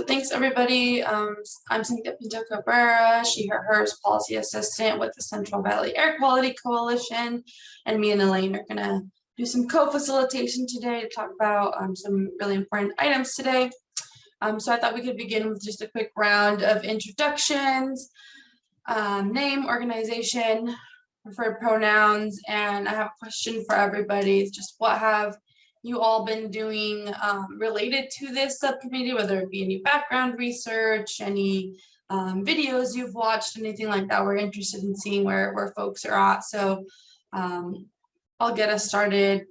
thanks everybody. I'm Cynthia Pinto Cabrera, she, her, hers policy assistant with the Central Valley Air Quality Coalition. And me and Elaine are gonna do some co-facilitation today to talk about some really important items today. So I thought we could begin with just a quick round of introductions, name, organization, preferred pronouns, and I have a question for everybody. It's just what have you all been doing related to this subcommittee, whether it be any background research, any videos you've watched, anything like that. We're interested in seeing where folks are at. So I'll get us started.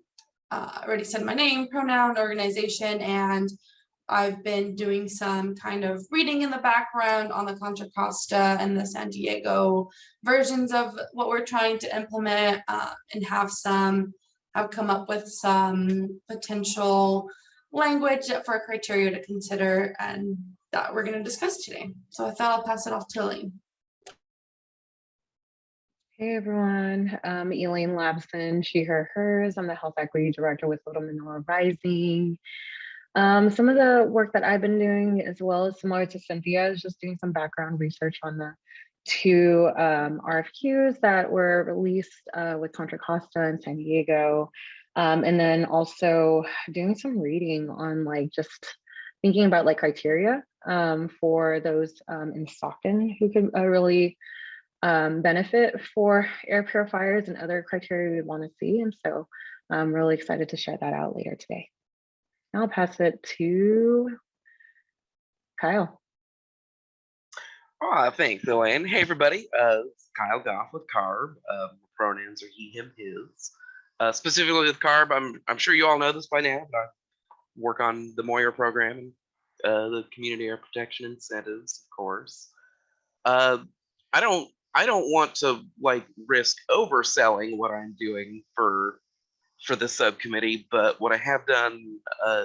I already said my name, pronoun, organization, and I've been doing some kind of reading in the background on the Contra Costa and the San Diego versions of what we're trying to implement, and have come up with some potential language for criteria to consider and that we're going to discuss today. So I thought I'll pass it off to Elaine. Hey everyone, Elaine Labson, she, her, hers. I'm the Health Equity Director with Little Manila Rising. Some of the work that I've been doing, as well as similar to Cynthia, is just doing some background research on the two RFQs that were released with Contra Costa and San Diego. And then also doing some reading on just thinking about criteria for those in Stockton who could really benefit for air purifiers and other criteria we want to see. And so I'm really excited to share that out later today. I'll pass it to Kyle. Thanks, Elaine. Hey, everybody. It's Kyle Goff with CARB. Pronouns are he, him, his. Specifically with CARB, I'm sure you all know this by now, but I work on the Moyer program and the community air protection incentives, of course. I don't want to risk overselling what I'm doing for the subcommittee, but what I have done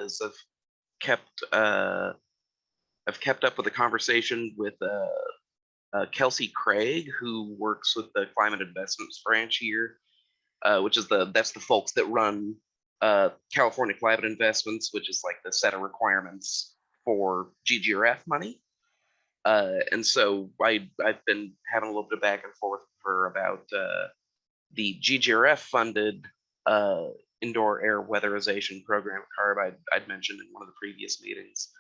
is I've kept up with a conversation with Kelsey Craig, who works with the Climate Investments branch here, which is that's the folks that run California Climate Investments, which is the set of requirements for GGRF money. And so I've been having a little bit of back and forth with her about the GGRF funded indoor air weatherization program CARB I'd mentioned in one of the previous meetings.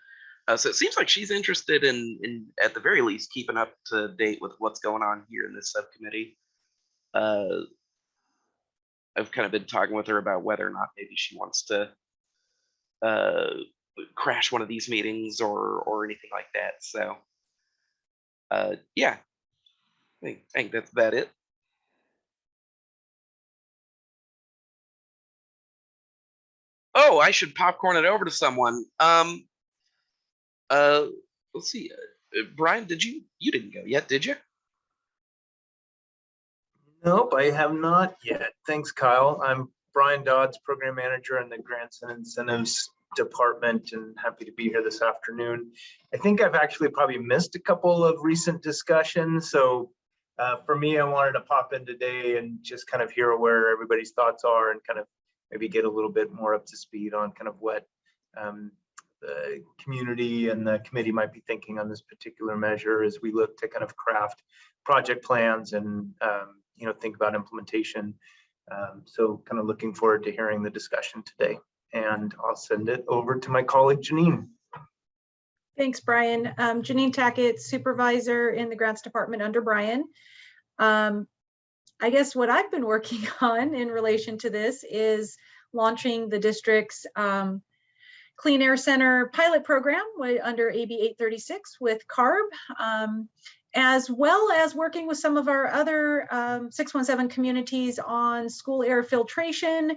So it seems like she's interested in at the very least keeping up to date with what's going on here in this subcommittee. I've kind of been talking with her about whether or not maybe she wants to crash one of these meetings or anything like that. So yeah, I think that's about it. Oh, I should popcorn it over to someone. Let's see. Brian, you didn't go yet, did you? Nope, I have not yet. Thanks, Kyle. I'm Brian Dodds, Program Manager in the Grants and Incentives Department, and happy to be here this afternoon. I think I've actually probably missed a couple of recent discussions. So for me, I wanted to pop in today and just kind of hear where everybody's thoughts are and kind of maybe get a little bit more up to speed on kind of what the community and the committee might be thinking on this particular measure as we look to kind of craft project plans and think about implementation. So kind of looking forward to hearing the discussion today. And I'll send it over to my colleague, Janine. Thanks, Brian. Janine Tackett, Supervisor in the Grants Department under Brian. I guess what I've been working on in relation to this is launching the district's Clean Air Center pilot program under AB 836 with CARB, as well as working with some of our other 617 communities on school air filtration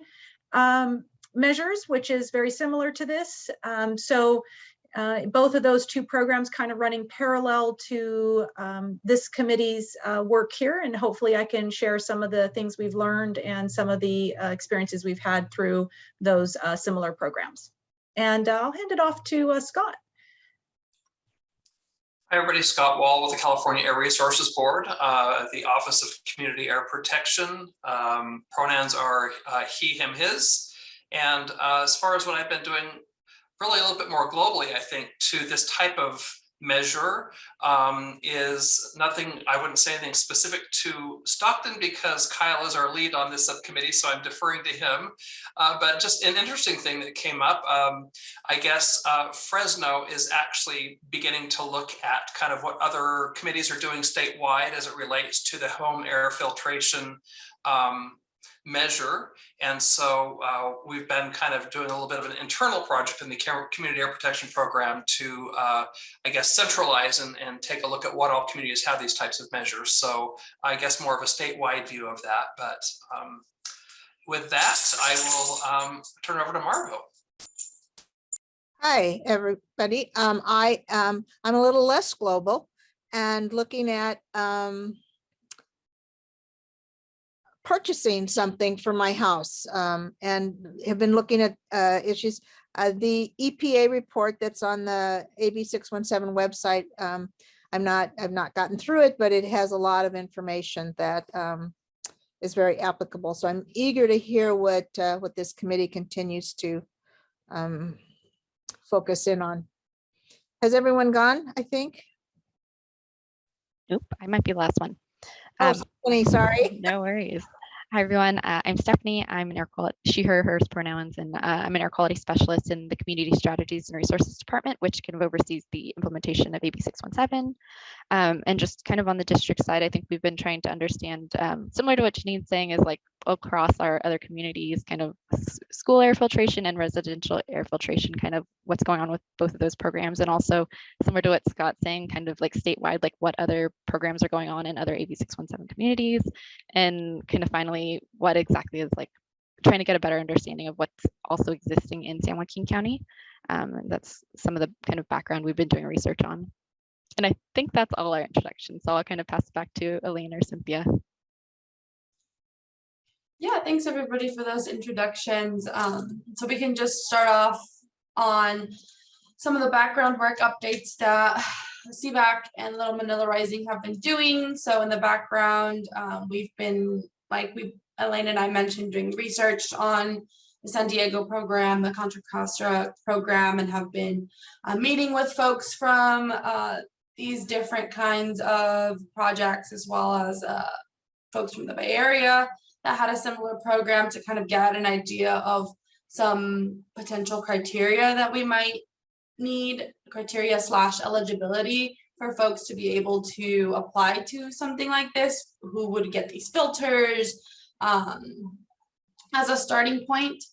measures, which is very similar to this. Both of those two programs kind of running parallel to this committee's work here, and hopefully I can share some of the things we've learned and some of the experiences we've had through those similar programs. And I'll hand it off to Scott. Hi everybody, Scott Wall with the California Air Resources Board, the Office of Community Air Protection. Pronouns are he, him, his. And as far as what I've been doing really a little bit more globally, I think, to this type of measure is nothing, I wouldn't say anything specific to Stockton because Kyle is our lead on this subcommittee, so I'm deferring to him. But just an interesting thing that came up, I guess Fresno is actually beginning to look at kind of what other committees are doing statewide as it relates to the home air filtration measure. And so we've been kind of doing a little bit of an internal project in the community air protection program to, I guess, centralize and take a look at what all communities have these types of measures. So I guess more of a statewide view of that. But with that, I will turn it over to Margot. Hi, everybody. I'm a little less global and looking at purchasing something for my house and have been looking at issues. The EPA report that's on the AB 617 website, I've not gotten through it, but it has a lot of information that is very applicable. So I'm eager to hear what this committee continues to focus in on. Has everyone gone, I think? Nope, I might be the last one. Oh, Stephanie, sorry. No worries. Hi, everyone. I'm Stephanie. I'm an air quality, she, her, hers pronouns, and I'm an air quality specialist in the Community Strategies and Resources Department, which kind of oversees the implementation of AB 617. And just kind of on the district side, I think we've been trying to understand, similar to what Janine's saying, is like across our other communities, kind of school air filtration and residential air filtration, kind of what's going on with both of those programs. And also similar to what Scott's saying, kind of like statewide, like what other programs are going on in other AB 617 communities. And kind of finally, what exactly is like trying to get a better understanding of what's also existing in San Joaquin County. And that's some of the kind of background we've been doing research on. And I think that's all our introduction. So I'll kind of pass it back to Elaine or Cynthia. Yeah, thanks everybody for those introductions. So we can just start off on some of the background work updates that CVAC and Little Manila Rising have been doing. So in the background, we've been, like Elaine and I mentioned, doing research on the San Diego program, the Contra Costa program, and have been meeting with folks from these different kinds of projects, as well as folks from the Bay Area that had a similar program, to kind of get an idea of some potential criteria that we might need, criteria / eligibility for folks to be able to apply to something like this, who would get these filters as a starting point.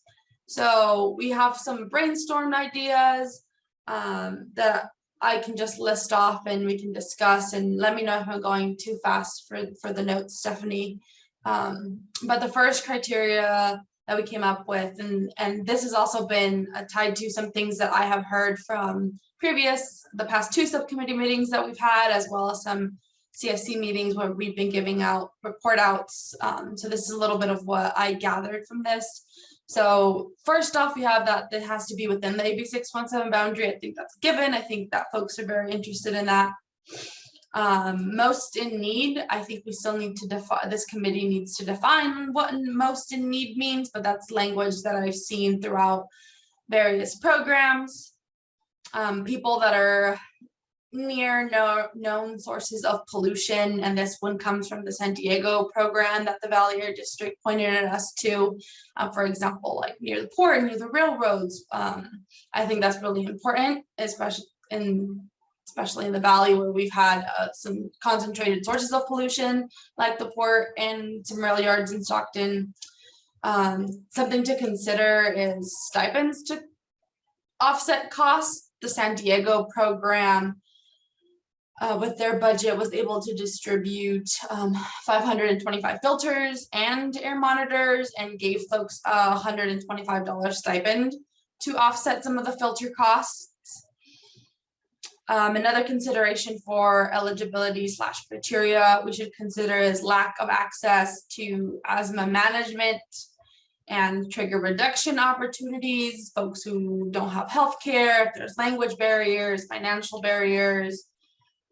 So we have some brainstormed ideas that I can just list off and we can discuss, and let me know if I'm going too fast for the notes, Stephanie. But the first criteria that we came up with, and this has also been tied to some things that I have heard from the past 2 subcommittee meetings that we've had, as well as some CSC meetings where we've been giving out report outs. So this is a little bit of what I gathered from this. So first off, we have that it has to be within the AB 617 boundary. I think that's given. I think that folks are very interested in that. Most in need, I think we still need to define, this committee needs to define what most in need means, but that's language that I've seen throughout various programs. People that are near known sources of pollution, and this one comes from the San Diego program that the Valley Air District pointed at us to, for example, like near the port, near the railroads. I think that's really important, especially in the Valley, where we've had some concentrated sources of pollution, like the port and some rail yards in Stockton. Something to consider is stipends to offset costs. The San Diego program, with their budget, was able to distribute 525 filters and air monitors, and gave folks a $125 stipend to offset some of the filter costs. Another consideration for eligibility / criteria we should consider is lack of access to asthma management and trigger reduction opportunities, folks who don't have health care, if there's language barriers, financial barriers.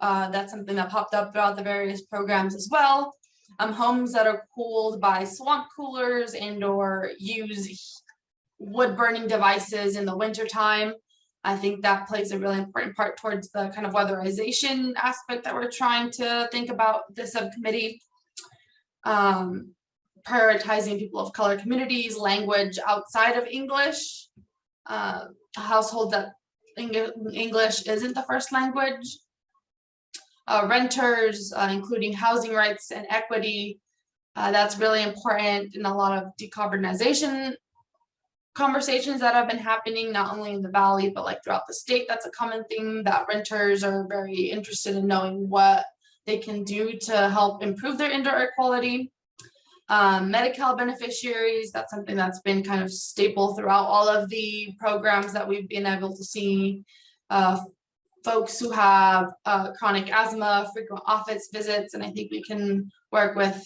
That's something that popped up throughout the various programs as well. Homes that are cooled by swamp coolers and or use wood burning devices in the wintertime. I think that plays a really important part towards the kind of weatherization aspect that we're trying to think about the subcommittee. Prioritizing people of color communities, language outside of English, a household that English isn't the first language, renters, including housing rights and equity. That's really important in a lot of decarbonization conversations that have been happening, not only in the Valley, but like throughout the state. That's a common thing that renters are very interested in knowing what they can do to help improve their indoor air quality. Medi-Cal beneficiaries, that's something that's been kind of staple throughout all of the programs that we've been able to see. Folks who have chronic asthma, frequent office visits, and I think we can work with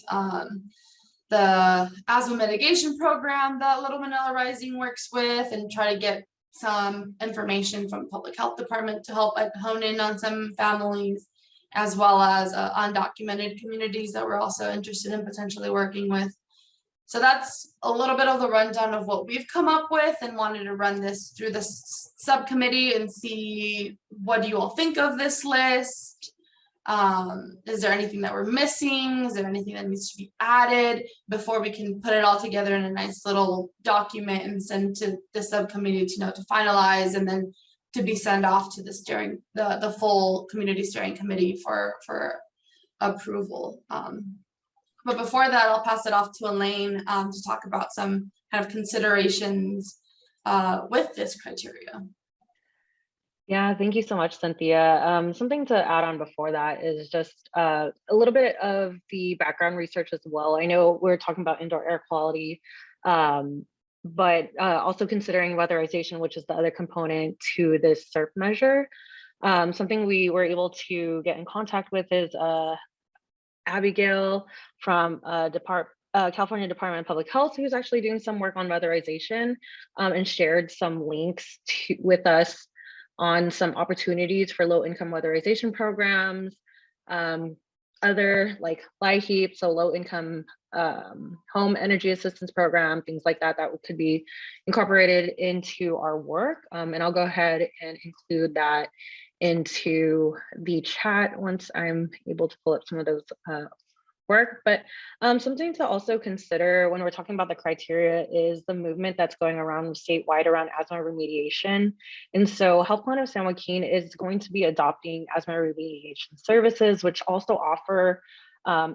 the asthma mitigation program that Little Manila Rising works with and try to get some information from public health department to help hone in on some families, as well as undocumented communities that we're also interested in potentially working with. So that's a little bit of the rundown of what we've come up with, and wanted to run this through this subcommittee and see what do you all think of this list. Is there anything that we're missing? Is there anything that needs to be added before we can put it all together in a nice little document and send to the subcommittee to finalize, and then to be sent off to the steering, the full community steering committee for approval. But before that, I'll pass it off to Elaine to talk about some kind of considerations with this criteria. Yeah, thank you so much, Cynthia. Something to add on before that is just a little bit of the background research as well. I know we're talking about indoor air quality, but also considering weatherization, which is the other component to this SERP measure. Something we were able to get in contact with is Abigail from California Department of Public Health, who's actually doing some work on weatherization, and shared some links with us on some opportunities for low-income weatherization programs, other like LIHEAP, so low-income home energy assistance program, things like that, that could be incorporated into our work. And I'll go ahead and include that into the chat once I'm able to pull up some of those work. But something to also consider when we're talking about the criteria is the movement that's going around statewide around asthma remediation. And so Health Plan of San Joaquin is going to be adopting asthma remediation services, which also offer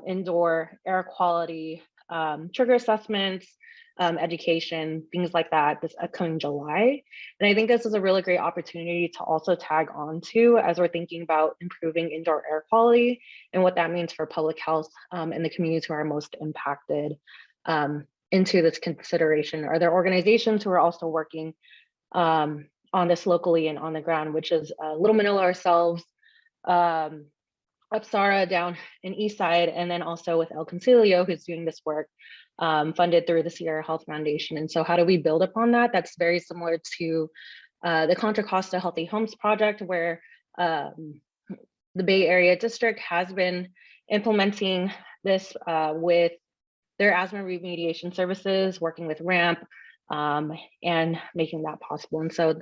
indoor air quality trigger assessments, education, things like that this upcoming July. And I think this is a really great opportunity to also tag on to as we're thinking about improving indoor air quality and what that means for public health and the communities who are most impacted into this consideration. Are there organizations who are also working on this locally and on the ground, which is Little Manila ourselves, Upsara down in East Side, and then also with El Concilio, who's doing this work funded through the Sierra Health Foundation. And so how do we build upon that? That's very similar to the Contra Costa Healthy Homes Project, where the Bay Area District has been implementing this with their asthma remediation services, working with RAMP and making that possible. And so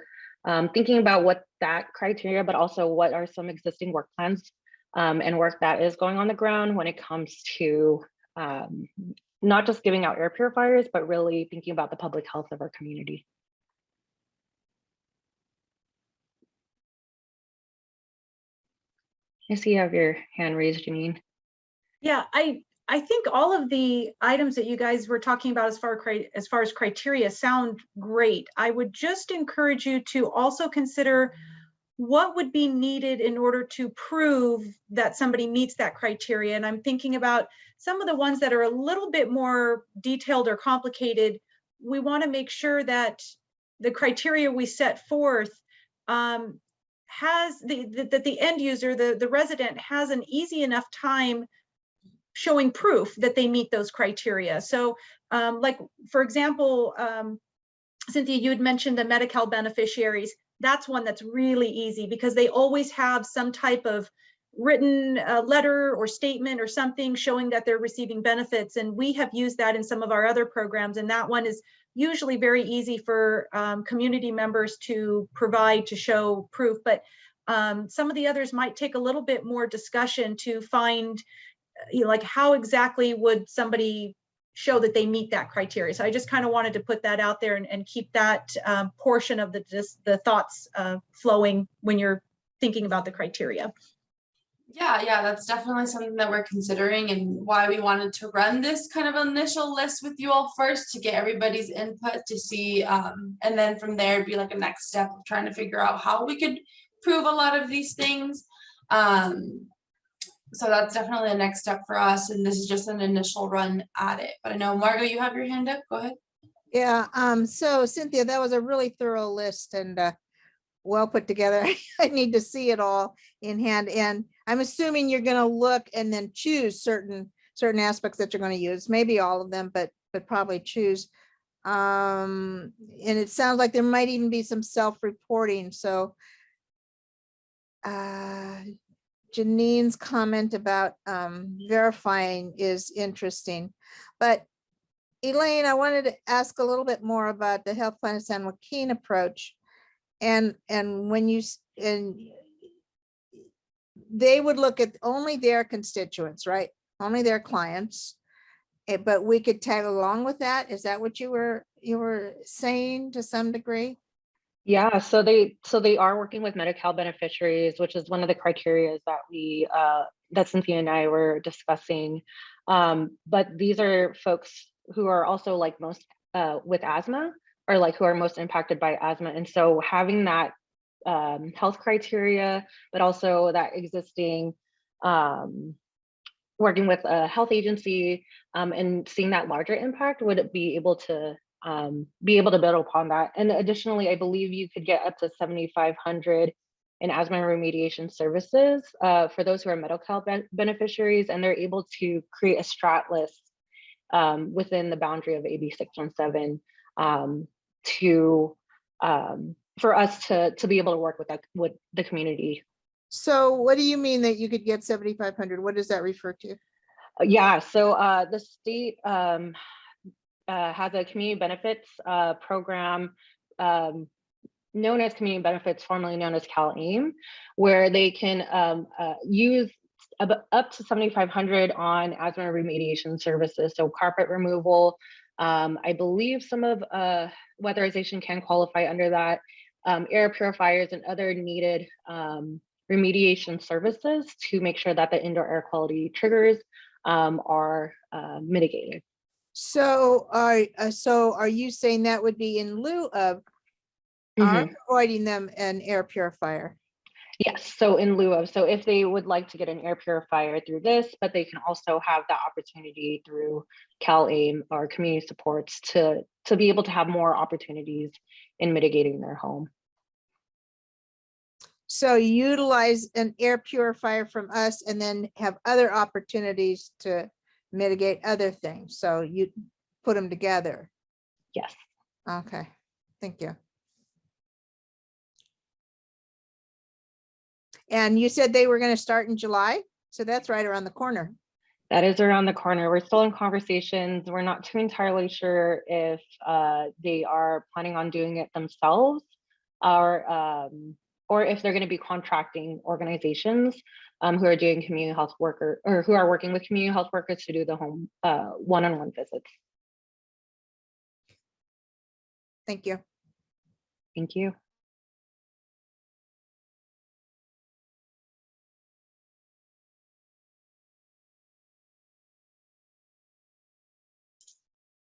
thinking about what that criteria, but also what are some existing work plans and work that is going on the ground when it comes to not just giving out air purifiers, but really thinking about the public health of our community. I see you have your hand raised, Janine. Yeah, I think all of the items that you guys were talking about as far as criteria sound great. I would just encourage you to also consider what would be needed in order to prove that somebody meets that criteria. And I'm thinking about some of the ones that are a little bit more detailed or complicated. We want to make sure that the criteria we set forth has that the end user, the resident, has an easy enough time showing proof that they meet those criteria. So like, for example, Cynthia, you had mentioned the Medi-Cal beneficiaries. That's one that's really easy because they always have some type of written letter or statement or something showing that they're receiving benefits. And we have used that in some of our other programs. And that one is usually very easy for community members to provide to show proof, but some of the others might take a little bit more discussion to find, like how exactly would somebody show that they meet that criteria. So I just kind of wanted to put that out there and keep that portion of the thoughts flowing when you're thinking about the criteria. Yeah, that's definitely something that we're considering, and why we wanted to run this kind of initial list with you all first to get everybody's input to see, and then from there be like a next step of trying to figure out how we could prove a lot of these things. So that's definitely a next step for us, and this is just an initial run at it. But I know, Margo, you have your hand up. Go ahead. Yeah, so Cynthia, that was a really thorough list and well put together. I need to see it all in hand, and I'm assuming you're going to look and then choose certain aspects that you're going to use, maybe all of them, but probably choose. And it sounds like there might even be some self-reporting. So Janine's comment about verifying is interesting, but Elaine, I wanted to ask a little bit more about the Health Plan of San Joaquin approach. And when they would look at only their constituents, right? Only their clients, but we could tag along with that. Is that what you were saying to some degree? Yeah, so they are working with Medi-Cal beneficiaries, which is one of the criteria that that Cynthia and I were discussing. But these are folks who are also like most with asthma, or like who are most impacted by asthma. And so having that health criteria, but also that existing working with a health agency and seeing that larger impact would be able to build upon that. And additionally, I believe you could get up to 7,500 in asthma remediation services for those who are Medi-Cal beneficiaries, and they're able to create a strat list within the boundary of AB 617 for us to be able to work with the community. So what do you mean that you could get 7,500? What does that refer to? Yeah, so the state has a community benefits program known as community benefits, formerly known as CalAIM, where they can use up to 7,500 on asthma remediation services. So carpet removal, I believe some of weatherization can qualify under that, air purifiers and other needed remediation services to make sure that the indoor air quality triggers are mitigated. So are you saying that would be in lieu of providing them an air purifier? Yes, so in lieu of, so if they would like to get an air purifier through this, but they can also have that opportunity through CalAIM or community supports to be able to have more opportunities in mitigating their home. So utilize an air purifier from us and then have other opportunities to mitigate other things. So you put them together. Yes. Okay, thank you. And you said they were going to start in July, so that's right around the corner. That is around the corner. We're still in conversations. We're not too entirely sure if they are planning on doing it themselves or if they're going to be contracting organizations who are doing community health worker or who are working with community health workers to do the home one-on-one visits. Thank you. Thank you.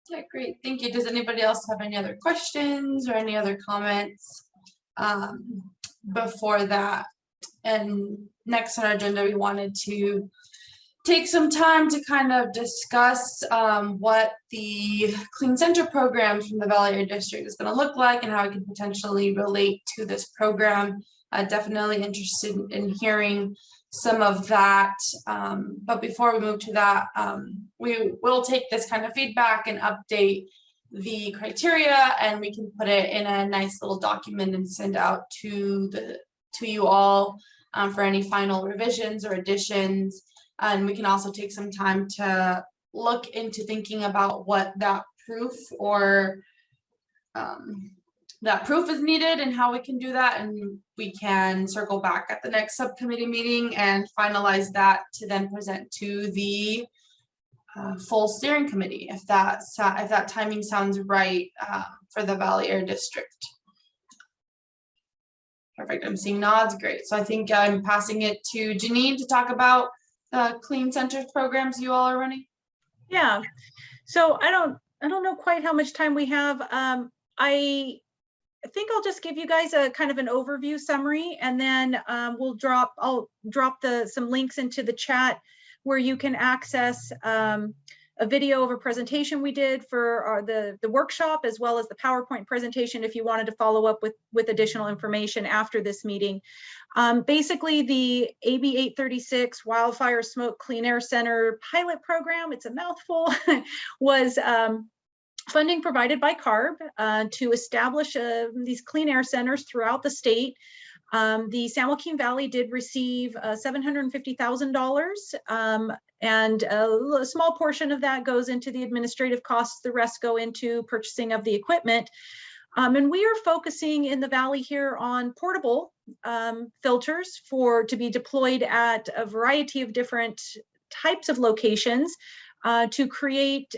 Yeah, great. Thank you. Does anybody else have any other questions or any other comments before that? And next on our agenda, we wanted to take some time to kind of discuss what the Clean Center program from the Valley Area District is going to look like and how it can potentially relate to this program. Definitely interested in hearing some of that. But before we move to that, we will take this kind of feedback and update the criteria, and we can put it in a nice little document and send out to you all for any final revisions or additions. And we can also take some time to look into thinking about what that proof or that proof is needed and how we can do that, and we can circle back at the next subcommittee meeting and finalize that to then present to the full steering committee, if that timing sounds right for the Valley Air District. Perfect. I'm seeing nods. Great. So I think I'm passing it to Janine to talk about the Clean Centers programs you all are running. Yeah. So I don't know quite how much time we have. I think I'll just give you guys a kind of an overview summary, and then I'll drop some links into the chat where you can access a video of a presentation we did for the workshop, as well as the PowerPoint presentation if you wanted to follow up with additional information after this meeting. Basically, the AB 836 Wildfire Smoke Clean Air Center pilot program, it's a mouthful, was funding provided by CARB to establish these clean air centers throughout the state. The San Joaquin Valley did receive $750,000, and a small portion of that goes into the administrative costs. The rest go into purchasing of the equipment. And we are focusing in the Valley here on portable filters to be deployed at a variety of different types of locations to create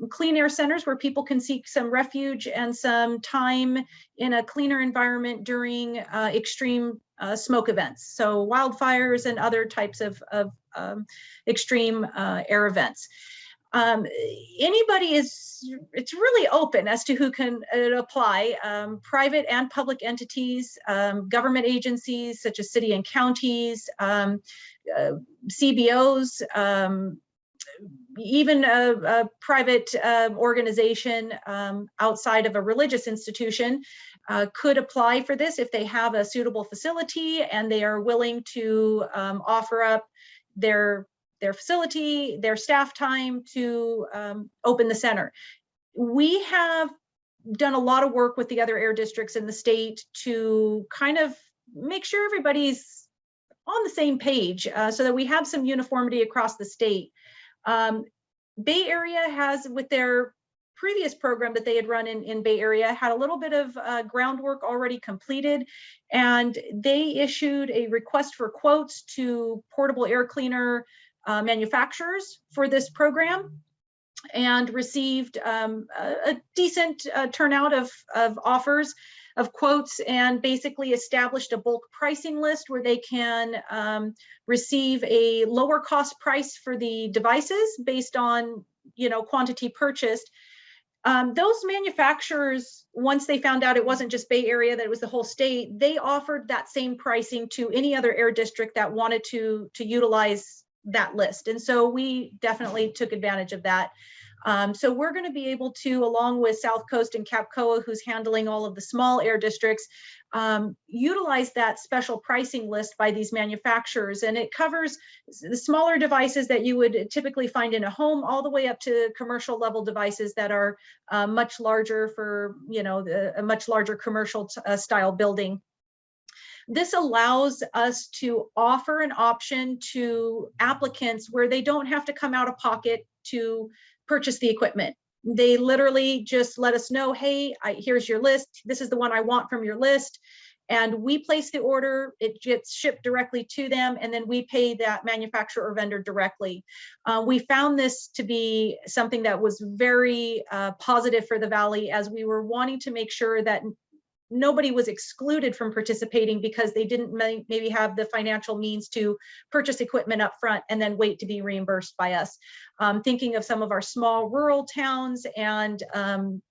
clean air centers where people can seek some refuge and some time in a cleaner environment during extreme smoke events. So wildfires and other types of extreme air events. It's really open as to who can apply, private and public entities, government agencies such as city and counties, CBOs, even a private organization outside of a religious institution could apply for this if they have a suitable facility and they are willing to offer up their facility, their staff time to open the center. We have done a lot of work with the other air districts in the state to kind of make sure everybody's on the same page so that we have some uniformity across the state. Bay Area has, with their previous program that they had run in Bay Area, had a little bit of groundwork already completed, and they issued a request for quotes to portable air cleaner manufacturers for this program, and received a decent turnout of offers of quotes, and basically established a bulk pricing list where they can receive a lower cost price for the devices based on, quantity purchased. Those manufacturers, once they found out it wasn't just Bay Area, that it was the whole state, they offered that same pricing to any other air district that wanted to utilize that list. And so we definitely took advantage of that. So we're going to be able to, along with South Coast and Capcoa, who's handling all of the small air districts, utilize that special pricing list by these manufacturers. And it covers the smaller devices that you would typically find in a home, all the way up to commercial level devices that are much larger for, a much larger commercial style building. This allows us to offer an option to applicants where they don't have to come out of pocket to purchase the equipment. They literally just let us know, hey, here's your list. This is the one I want from your list. And we place the order, it gets shipped directly to them, and then we pay that manufacturer or vendor directly. We found this to be something that was very positive for the Valley, as we were wanting to make sure that nobody was excluded from participating because they didn't maybe have the financial means to purchase equipment up front and then wait to be reimbursed by us. Thinking of some of our small rural towns and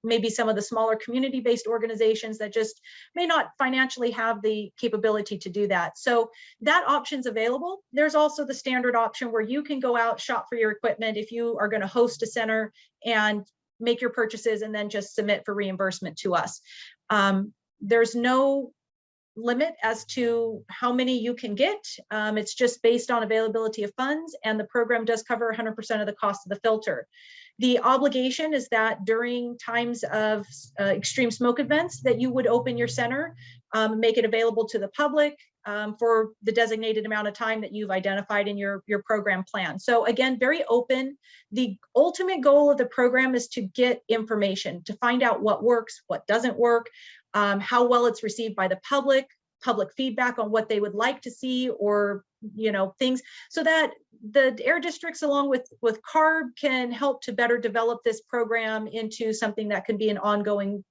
maybe some of the smaller community-based organizations that just may not financially have the capability to do that. So that option's available. There's also the standard option where you can go out, shop for your equipment if you are going to host a center, and make your purchases and then just submit for reimbursement to us. There's no limit as to how many you can get. It's just based on availability of funds, and the program does cover 100% of the cost of the filter. The obligation is that during times of extreme smoke events that you would open your center, make it available to the public, for the designated amount of time that you've identified in your program plan. So again, very open. The ultimate goal of the program is to get information, to find out what works, what doesn't work, how well it's received by the public feedback on what they would like to see, or things, so that the air districts along with CARB can help to better develop this program into something that can be an ongoing,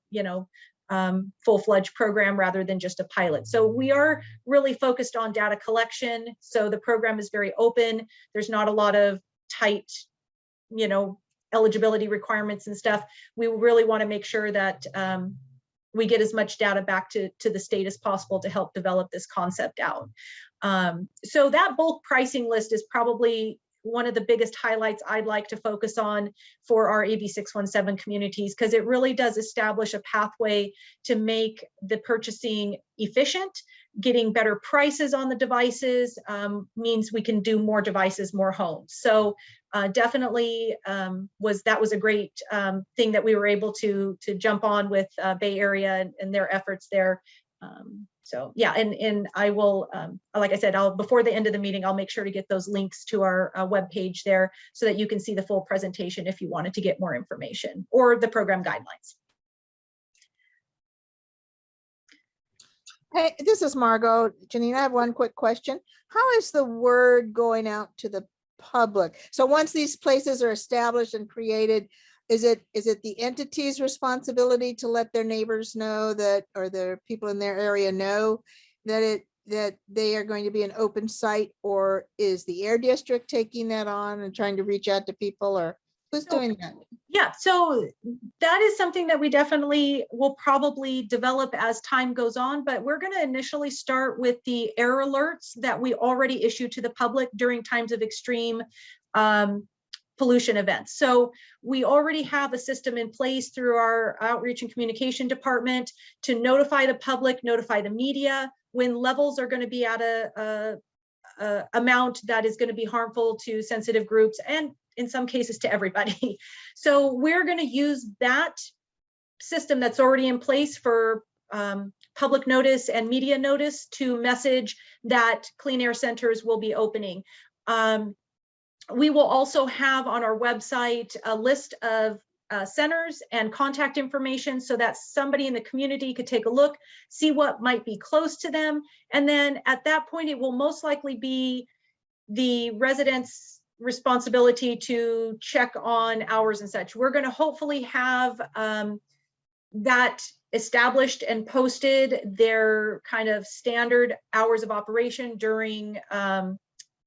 full-fledged program rather than just a pilot. So we are really focused on data collection. So the program is very open. There's not a lot of tight, eligibility requirements and stuff. We really want to make sure that we get as much data back to the state as possible to help develop this concept out. So that bulk pricing list is probably one of the biggest highlights I'd like to focus on for our AB 617 communities, because it really does establish a pathway to make the purchasing efficient. Getting better prices on the devices means we can do more devices, more homes. So definitely was a great thing that we were able to jump on with Bay Area and their efforts there. So yeah, and I will, like I said, before the end of the meeting, I'll make sure to get those links to our webpage there so that you can see the full presentation if you wanted to get more information, or the program guidelines. Hey, this is Margot. Janine, I have one quick question. How is the word going out to the public? So once these places are established and created, is it the entity's responsibility to let their neighbors know that, or the people in their area know that they are going to be an open site, or is the air district taking that on and trying to reach out to people, or who's doing that? Yeah, so that is something that we definitely will probably develop as time goes on, but we're going to initially start with the air alerts that we already issue to the public during times of extreme pollution events. So we already have a system in place through our outreach and communication department to notify the public, notify the media when levels are going to be at a amount that is going to be harmful to sensitive groups, and in some cases to everybody. So we're going to use that system that's already in place for public notice and media notice to message that clean air centers will be opening. We will also have on our website a list of centers and contact information so that somebody in the community could take a look, see what might be close to them. And then at that point, it will most likely be the residents' responsibility to check on hours and such. We're going to hopefully have that established and posted, their kind of standard hours of operation during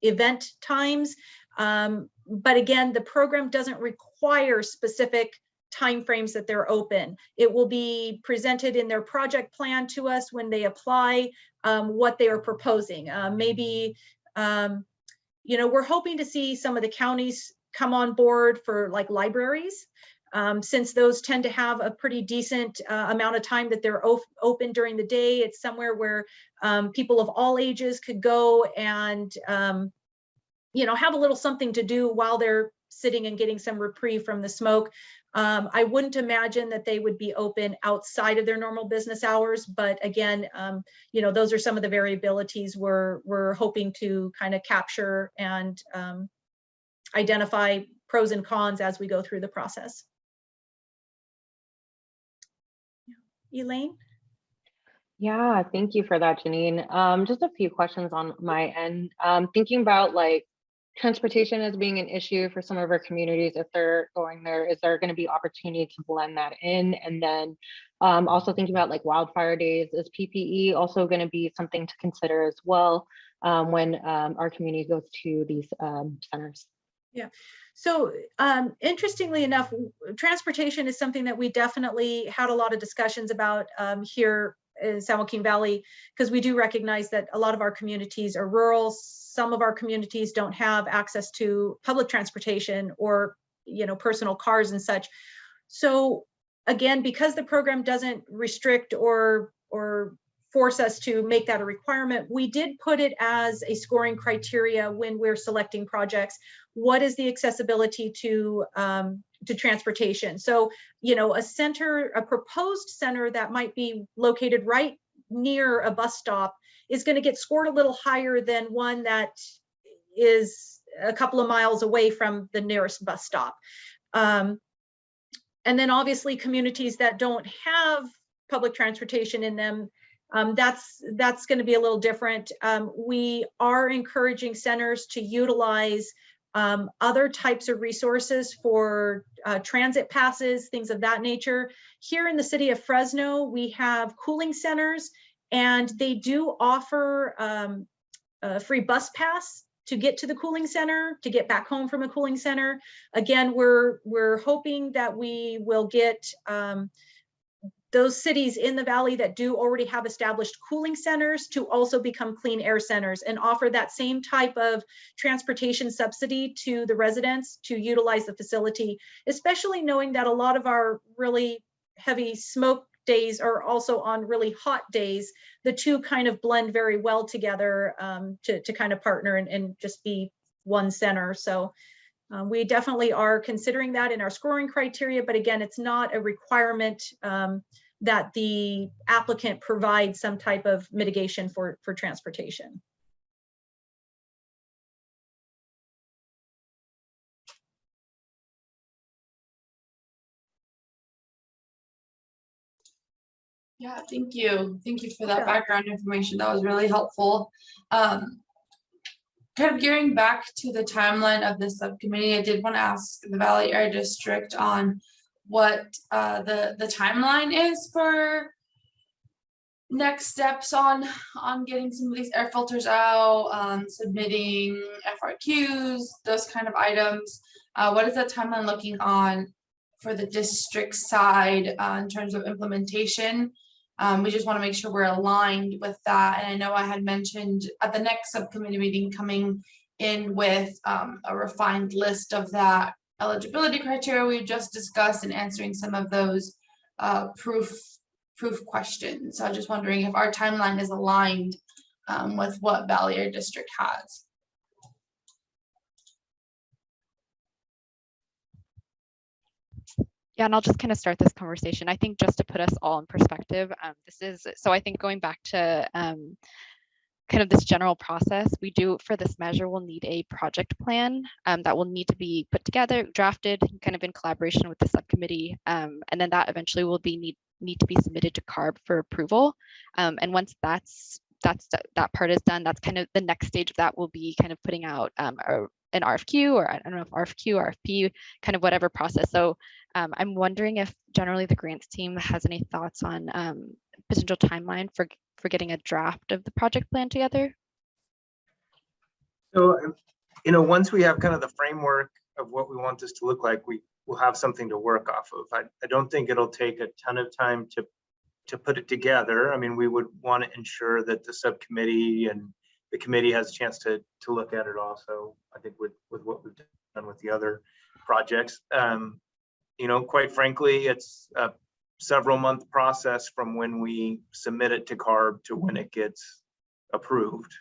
event times. But again, the program doesn't require specific timeframes that they're open. It will be presented in their project plan to us when they apply what they are proposing. Maybe, we're hoping to see some of the counties come on board for like libraries, since those tend to have a pretty decent amount of time that they're open during the day. It's somewhere where people of all ages could go and have a little something to do while they're sitting and getting some reprieve from the smoke. I wouldn't imagine that they would be open outside of their normal business hours, but again, those are some of the variabilities we're hoping to kind of capture and identify pros and cons as we go through the process. Elaine? Yeah, thank you for that, Janine. Just a few questions on my end. Thinking about like transportation as being an issue for some of our communities, if they're going there, is there going to be opportunity to blend that in? And then also thinking about like wildfire days, is PPE also going to be something to consider as well when our community goes to these centers? Yeah. So interestingly enough, transportation is something that we definitely had a lot of discussions about here in San Joaquin Valley, because we do recognize that a lot of our communities are rural. Some of our communities don't have access to public transportation or, personal cars and such. So again, because the program doesn't restrict or force us to make that a requirement, we did put it as a scoring criteria when we're selecting projects. What is the accessibility to transportation? So, a proposed center that might be located right near a bus stop is going to get scored a little higher than one that is a couple of miles away from the nearest bus stop. And then obviously communities that don't have public transportation in them, that's going to be a little different. We are encouraging centers to utilize other types of resources for transit passes, things of that nature. Here in the city of Fresno, we have cooling centers, and they do offer a free bus pass to get to the cooling center, to get back home from a cooling center. Again, we're hoping that we will get those cities in the valley that do already have established cooling centers to also become clean air centers and offer that same type of transportation subsidy to the residents to utilize the facility, especially knowing that a lot of our really heavy smoke days are also on really hot days. The two kind of blend very well together to kind of partner and just be one center. So we definitely are considering that in our scoring criteria, but again, it's not a requirement that the applicant provide some type of mitigation for transportation. Yeah, thank you. Thank you for that background information. That was really helpful. Kind of gearing back to the timeline of this subcommittee, I did want to ask the Valley Air District on what the timeline is for next steps on getting some of these air filters out, submitting FRQs, those kind of items. What is that timeline looking on for the district side in terms of implementation? We just want to make sure we're aligned with that. And I know I had mentioned at the next subcommittee meeting coming in with a refined list of that eligibility criteria we just discussed and answering some of those proof questions. So I'm just wondering if our timeline is aligned with what Valley Air District has. Yeah, and I'll just kind of start this conversation. I think just to put us all in perspective, so I think going back to kind of this general process, we do for this measure, we'll need a project plan that will need to be put together, drafted, kind of in collaboration with the subcommittee, and then that eventually will be need to be submitted to CARB for approval. And once that part is done, that's kind of the next stage of that will be kind of putting out an RFQ, or I don't know if RFQ, RFP, kind of whatever process. So I'm wondering if generally the grants team has any thoughts on potential timeline for getting a draft of the project plan together. So, once we have kind of the framework of what we want this to look like, we will have something to work off of. I don't think it'll take a ton of time to put it together. I mean, we would want to ensure that the subcommittee and the committee has a chance to look at it also, I think with what we've done with the other projects. Quite frankly, it's a several month process from when we submit it to CARB to when it gets approved.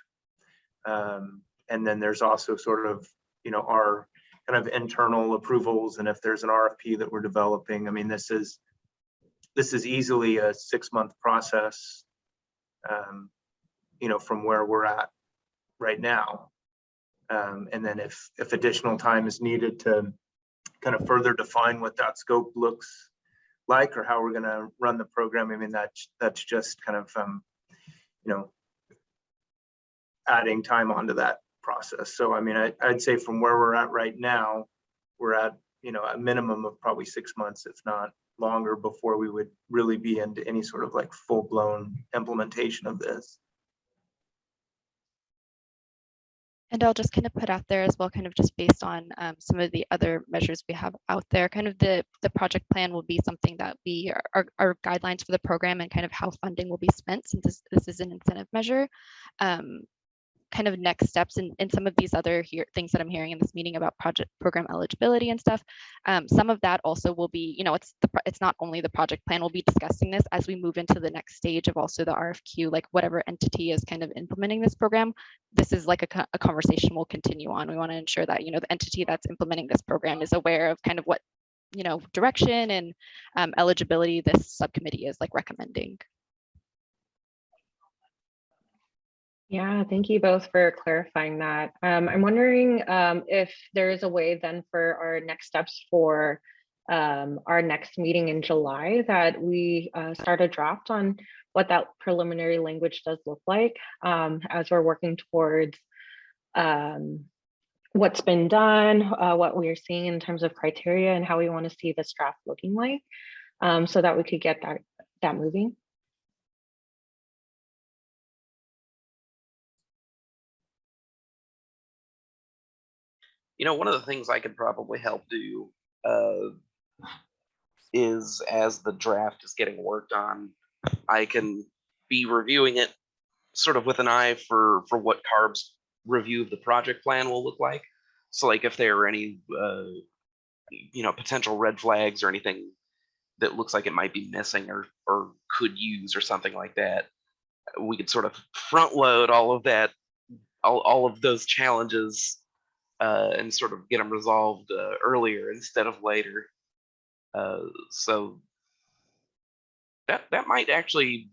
And then there's also sort of, our kind of internal approvals. And if there's an RFP that we're developing, I mean, this is easily a 6-month process, from where we're at right now. And then if additional time is needed to kind of further define what that scope looks like or how we're going to run the program, I mean, that's just kind of, adding time onto that process. So, I mean, I'd say from where we're at right now, we're at, a minimum of probably 6 months, if not longer, before we would really be into any sort of like full-blown implementation of this. And I'll just kind of put out there as well, kind of just based on some of the other measures we have out there, kind of the project plan will be something that our guidelines for the program and kind of how funding will be spent, since this is an incentive measure. Kind of next steps in some of these other things that I'm hearing in this meeting about program eligibility and stuff. Some of that also will be, it's not only the project plan, we'll be discussing this as we move into the next stage of also the RFQ, like whatever entity is kind of implementing this program. This is like a conversation we'll continue on. We want to ensure that, the entity that's implementing this program is aware of kind of what, direction and eligibility this subcommittee is like recommending. Yeah, thank you both for clarifying that. I'm wondering if there is a way then for our next steps for our next meeting in July that we start a draft on what that preliminary language does look like as we're working towards what's been done, what we are seeing in terms of criteria and how we want to see this draft looking like so that we could get that moving. You know, one of the things I could probably help do is as the draft is getting worked on, I can be reviewing it sort of with an eye for what CARB's review of the project plan will look like. So like if there are any, you know, potential red flags or anything that looks like it might be missing or could use or something like that, we could sort of front load all of that, all of those challenges and sort of get them resolved earlier instead of later. So that might actually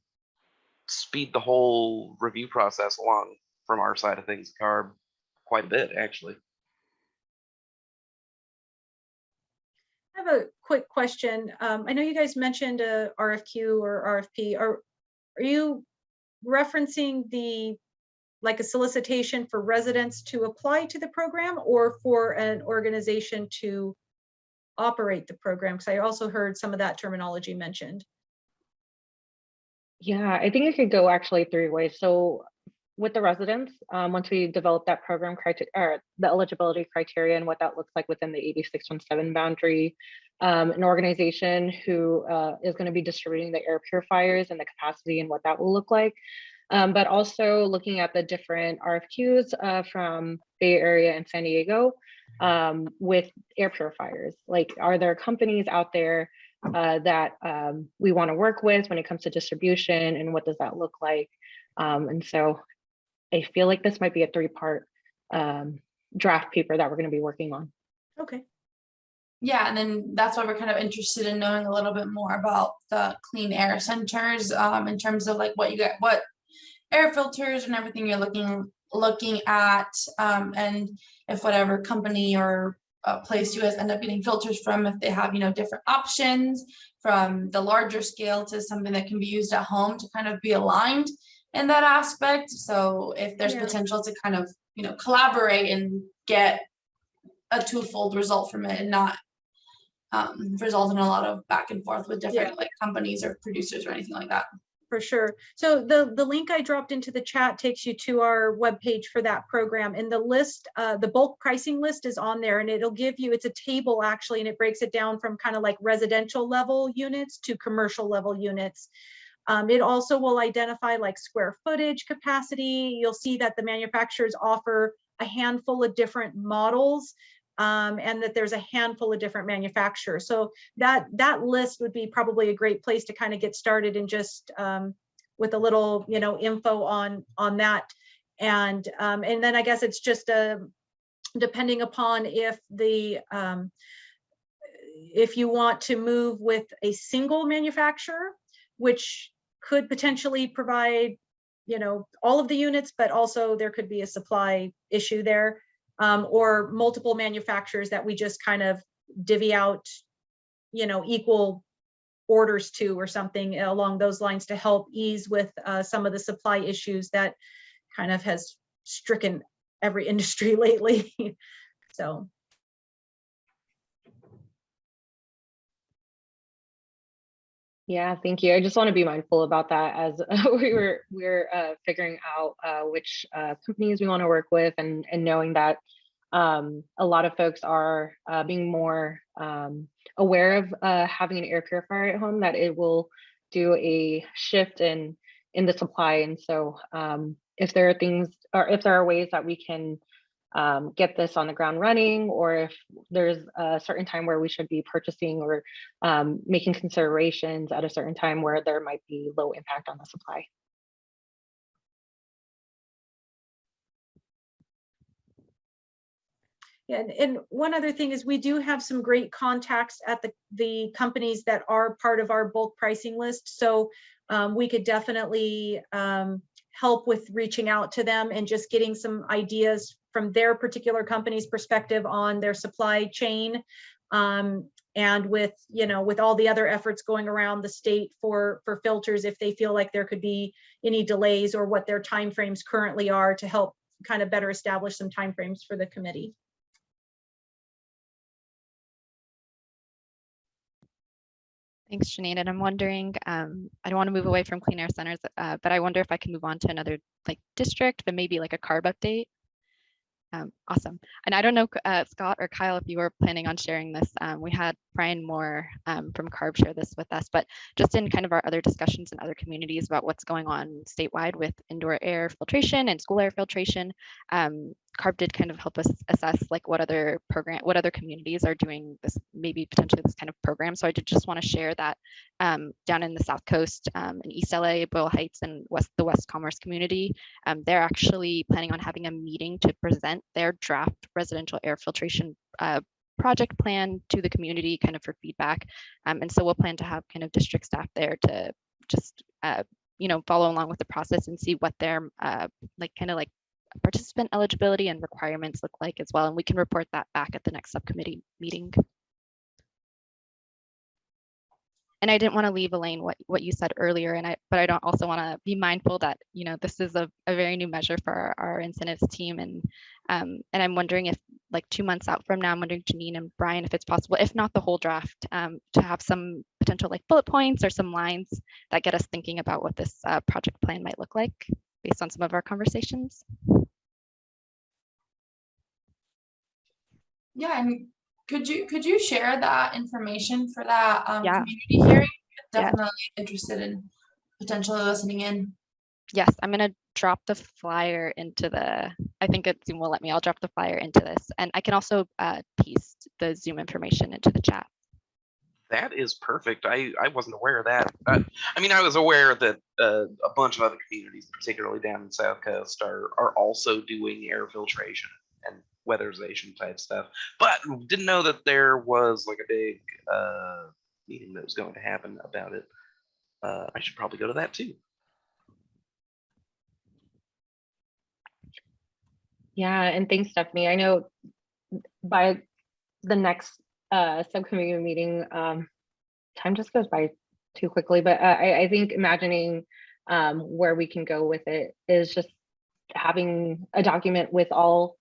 speed the whole review process along from our side of things, CARB, quite a bit, actually. I have a quick question. I know you guys mentioned a RFQ or RFP. Are you referencing like a solicitation for residents to apply to the program or for an organization to operate the program? Because I also heard some of that terminology mentioned. Yeah, I think it could go actually 3 ways. So with the residents, once we develop that program criteria or the eligibility criteria and what that looks like within the 8617 boundary, an organization who is going to be distributing the air purifiers and the capacity and what that will look like. But also looking at the different RFQs from Bay Area and San Diego with air purifiers. Like, are there companies out there that we want to work with when it comes to distribution, and what does that look like? And so I feel like this might be a 3-part draft paper that we're going to be working on. Okay. Yeah, and then that's why we're kind of interested in knowing a little bit more about the clean air centers in terms of like what air filters and everything you're looking at, and if whatever company or place you guys end up getting filters from, if they have, you know, different options from the larger scale to something that can be used at home to kind of be aligned in that aspect. So if there's potential to kind of, you know, collaborate and get a twofold result from it and not result in a lot of back and forth with different like companies or producers or anything like that. For sure. So the link I dropped into the chat takes you to our webpage for that program, and the list, the bulk pricing list is on there, and it'll give you, it's a table actually, and it breaks it down from kind of like residential level units to commercial level units. It also will identify like square footage capacity. You'll see that the manufacturers offer a handful of different models, and that there's a handful of different manufacturers. So that list would be probably a great place to kind of get started and just with a little, you know, info on that. And then I guess it's just depending upon if you want to move with a single manufacturer, which could potentially provide, you know, all of the units, but also there could be a supply issue there. Or multiple manufacturers that we just kind of divvy out, you know, equal orders to or something along those lines to help ease with some of the supply issues that kind of has stricken every industry lately. So. Yeah, thank you. I just want to be mindful about that as we're figuring out which companies we want to work with, and knowing that a lot of folks are being more aware of having an air purifier at home, that it will do a shift in the supply. And so if there are things, or if there are ways that we can get this on the ground running, or if there's a certain time where we should be purchasing or making considerations at a certain time where there might be low impact on the supply. Yeah, and one other thing is we do have some great contacts at the companies that are part of our bulk pricing list. So we could definitely help with reaching out to them and just getting some ideas from their particular company's perspective on their supply chain. And with, with all the other efforts going around the state for filters, if they feel like there could be any delays or what their timeframes currently are, to help kind of better establish some timeframes for the committee. Thanks, Janine. And I'm wondering, I don't want to move away from Clean Air Centers, but I wonder if I can move on to another district, but maybe like a CARB update. Awesome. And I don't know, Scott or Kyle, if you were planning on sharing this. We had Brian Moore from CARB share this with us, but just in kind of our other discussions in other communities about what's going on statewide with indoor air filtration and school air filtration, CARB did kind of help us assess what other communities are doing this, maybe potentially this kind of program. So I did just want to share that down in the South Coast, in East LA, Boyle Heights, and the West Commerce community, they're actually planning on having a meeting to present their draft residential air filtration project plan to the community, kind of for feedback. And so we'll plan to have kind of district staff there to just follow along with the process and see what their participant eligibility and requirements look like as well. And we can report that back at the next subcommittee meeting. And I didn't want to leave, Elaine, what you said earlier, but I don't also want to be mindful that this is a very new measure for our incentives team, and I'm wondering if 2 months out from now, I'm wondering, Janine and Brian, if it's possible, if not the whole draft, to have some potential bullet points or some lines that get us thinking about what this project plan might look like based on some of our conversations. Yeah, and could you share that information for that Yeah. community hearing? Yeah. Definitely interested in potentially listening in. Yes, I'm gonna drop the flyer into I think Zoom will let me. I'll drop the flyer into this, and I can also paste the Zoom information into the chat. That is perfect. I wasn't aware of that. I mean, I was aware that a bunch of other communities, particularly down in the South Coast, are also doing air filtration and weatherization type stuff, but didn't know that there was a big meeting that was going to happen about it. I should probably go to that too. Yeah, and thanks, Stephanie. I know by the next subcommittee meeting, time just goes by too quickly, but I think imagining where we can go with it is just having a document with all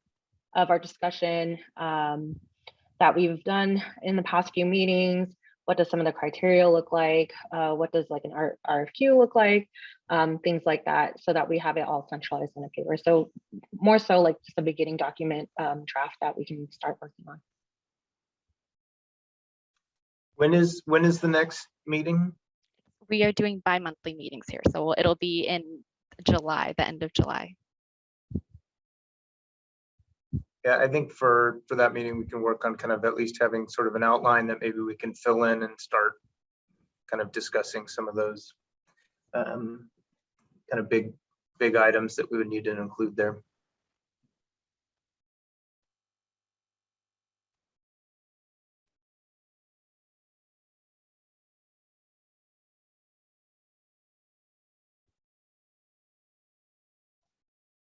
of our discussion that we've done in the past few meetings. What does some of the criteria look like? What does an RFQ look like? Things like that, so that we have it all centralized in a paper. So more so just a beginning document draft that we can start working on. When is the next meeting? We are doing bi-monthly meetings here, so it'll be in July, the end of July. Yeah, I think for that meeting, we can work on kind of at least having sort of an outline that maybe we can fill in and start kind of discussing some of those kind of big items that we would need to include there.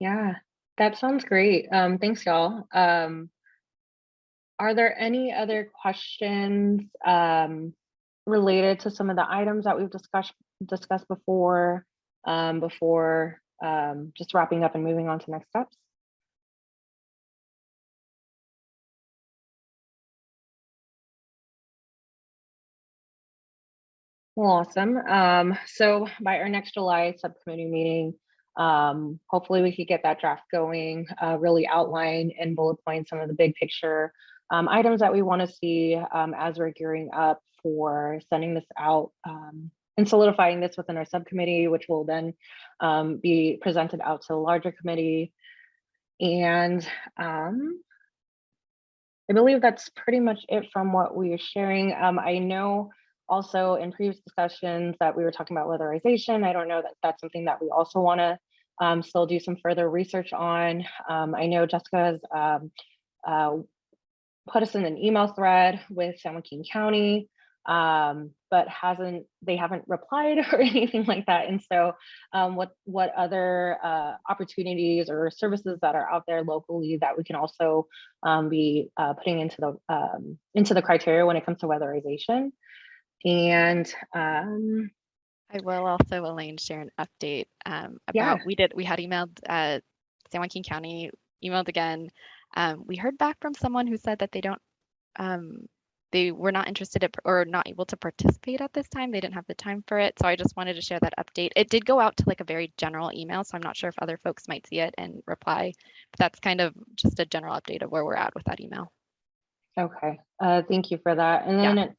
Yeah, that sounds great. Thanks, y'all. Are there any other questions related to some of the items that we've discussed before, just wrapping up and moving on to next steps? Well, awesome. So by our next July subcommittee meeting, hopefully we could get that draft going, really outline in bullet points some of the big picture items that we want to see as we're gearing up for sending this out and solidifying this within our subcommittee, which will then be presented out to the larger committee. And I believe that's pretty much it from what we are sharing. I know also in previous discussions that we were talking about weatherization. I don't know that that's something that we also want to still do some further research on. I know Jessica has put us in an email thread with San Joaquin County but they haven't replied or anything like that. And so what other opportunities or services that are out there locally that we can also be putting into the criteria when it comes to weatherization. And I will also, Elaine, share an update about Yeah. we had emailed San Joaquin County, emailed again. We heard back from someone who said that they were not interested or not able to participate at this time. They didn't have the time for it. So I just wanted to share that update. It did go out to like a very general email, so I'm not sure if other folks might see it and reply. But that's kind of just a general update of where we're at with that email. Okay, thank you for that. And then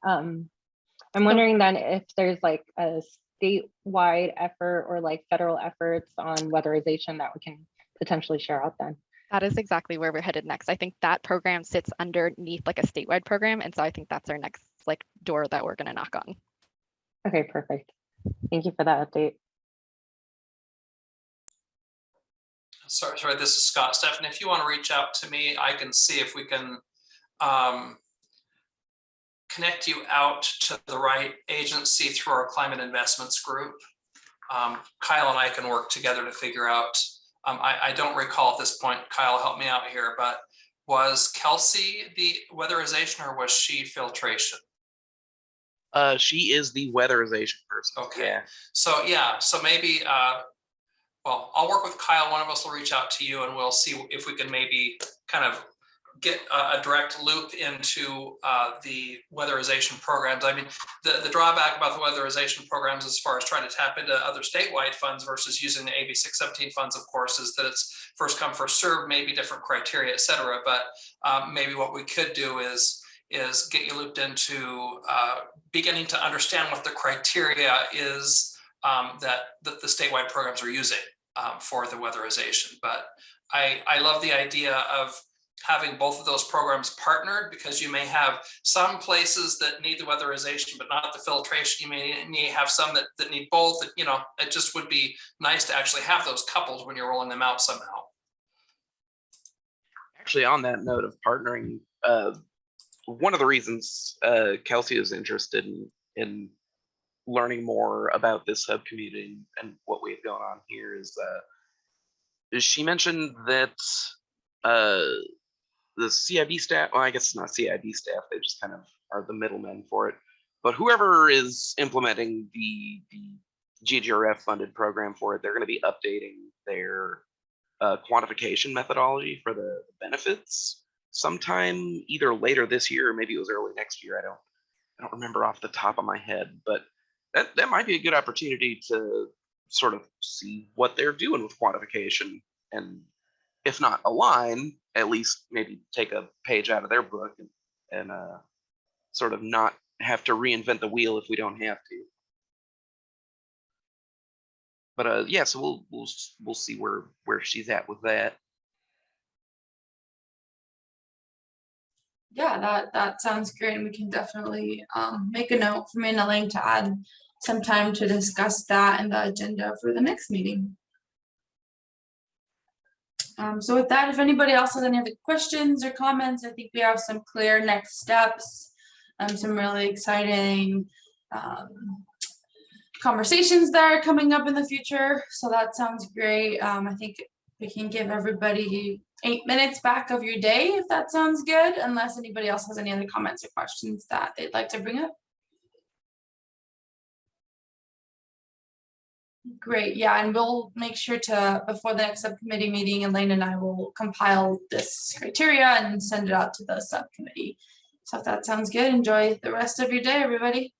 I'm wondering then if there's like a statewide effort or like federal efforts on weatherization that we can potentially share out then. That is exactly where we're headed next. I think that program sits underneath like a statewide program. And so I think that's our next like door that we're going to knock on. Okay, perfect. Thank you for that update. Sorry, this is Scott. Stephanie, if you want to reach out to me, I can see if we can connect you out to the right agency through our climate investments group. Kyle and I can work together to figure out, I don't recall at this point, Kyle, help me out here, but was Kelsey the weatherization or was she filtration? She is the weatherization person. Okay. Yeah. So maybe, well, I'll work with Kyle. One of us will reach out to you and we'll see if we can maybe kind of get a direct loop into the weatherization programs. I mean, the drawback about the weatherization programs as far as trying to tap into other statewide funds versus using the AB 617 funds, of course, is that it's first come, first served, maybe different criteria, et cetera. But maybe what we could do is get you looped into beginning to understand what the criteria is that the statewide programs are using for the weatherization. But I love the idea of having both of those programs partnered, because you may have some places that need the weatherization but not the filtration. You may have some that need both. You know, it just would be nice to actually have those coupled when you're rolling them out somehow. Actually, on that note of partnering, one of the reasons Kelsey is interested in learning more about this subcommittee and what we have going on here is she mentioned that the CIB staff, well, I guess it's not CIB staff, they just kind of are the middlemen for it. But whoever is implementing the GGRF funded program for it, they're going to be updating their quantification methodology for the benefits sometime either later this year or maybe it was early next year. I don't remember off the top of my head, but that might be a good opportunity to sort of see what they're doing with quantification, and if not align, at least maybe take a page out of their book and sort of not have to reinvent the wheel if we don't have to. But yeah, so we'll see where she's at with that. Yeah, that sounds great. And we can definitely make a note for me and Elaine to add some time to discuss that in the agenda for the next meeting. So with that, if anybody else has any other questions or comments, I think we have some clear next steps, some really exciting conversations that are coming up in the future. So that sounds great. I think we can give everybody 8 minutes back of your day, if that sounds good, unless anybody else has any other comments or questions that they'd like to bring up. Great, yeah, and we'll make sure to, before the next subcommittee meeting, Elaine and I will compile this criteria and send it out to the subcommittee. So if that sounds good, enjoy the rest of your day, everybody.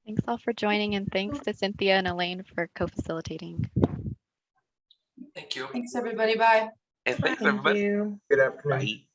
Thanks all for joining, and thanks to Cynthia and Elaine for co-facilitating. Thank you. Thanks, everybody. Bye. And thanks, Thank everybody. you. Good afternoon. Bye.